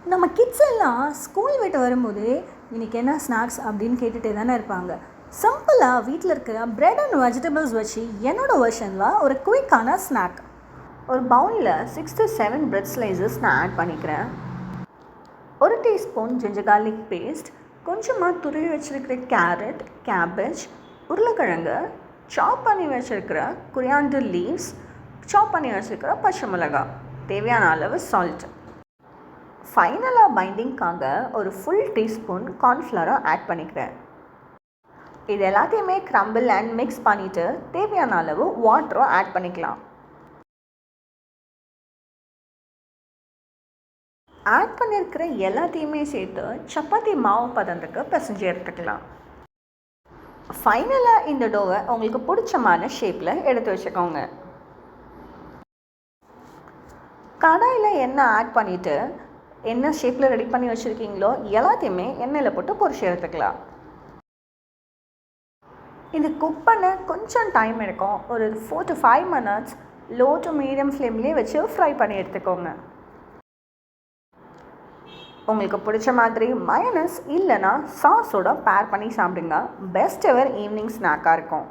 நம்ம கிட்ஸ் எல்லாம் ஸ்கூல் விட்டு வரும்போது இன்றைக்கி என்ன ஸ்நாக்ஸ் அப்படின்னு கேட்டுகிட்டே தானே இருப்பாங்க. சிம்பிளாக வீட்டில் இருக்கிற பிரெட் அண்ட் வெஜிடபிள்ஸ் வச்சு என்னோடய வெர்ஷனில் ஒரு குயிக்கான ஸ்நாக். ஒரு பவுலில் 6 to 7 பிரெட் ஸ்லைசஸ் நான் ஆட் பண்ணிக்கிறேன். 1 டீஸ்பூன் ஜிஞ்சர் கார்லிக் பேஸ்ட், கொஞ்சமாக துருவி வச்சுருக்கிற கேரட், கேபேஜ், உருளைக்கிழங்கு, சாப் பண்ணி வச்சுருக்கிற கொரியாண்டர் லீவ்ஸ், சாப் பண்ணி வச்சுருக்கிற பச்சை மிளகாய், தேவையான அளவு சால்ட். ஃபைனலாக பைண்டிங்காக ஒரு ஃபுல் டீஸ்பூன் கார்ன்ஃப்ளவரை ஆட் பண்ணிக்கிறேன். இது எல்லாத்தையுமே க்ரம்பிள் அண்ட் மிக்ஸ் பண்ணிவிட்டு தேவையான அளவு வாட்டரும் ஆட் பண்ணிக்கலாம். ஆட் பண்ணியிருக்கிற எல்லாத்தையுமே சேர்த்து சப்பாத்தி மாவு பதத்துக்கு பிசைஞ்சு எடுத்துக்கலாம். ஃபைனலாக இந்த டோவை உங்களுக்கு பிடிச்சமான ஷேப்பில் எடுத்து வச்சுக்கோங்க. கடாயில் எண்ணெய் ஆட் பண்ணிவிட்டு என்ன ஷேப்பில் ரெடி பண்ணி வச்சுருக்கீங்களோ எல்லாத்தையுமே எண்ணெயில் போட்டு பொரிச்சு எடுத்துக்கலாம். இது குக் பண்ண கொஞ்சம் டைம் எடுக்கும். ஒரு 4 to 5 minutes low to medium ஃப்ளேம்லேயே வச்சு ஃப்ரை பண்ணி எடுத்துக்கோங்க. உங்களுக்கு பிடிச்ச மாதிரி மயோனஸ் இல்லைன்னா சாஸோட பேர் பண்ணி சாப்பிடுங்க. பெஸ்ட் எவர் ஈவினிங் ஸ்நாக்காக இருக்கும்.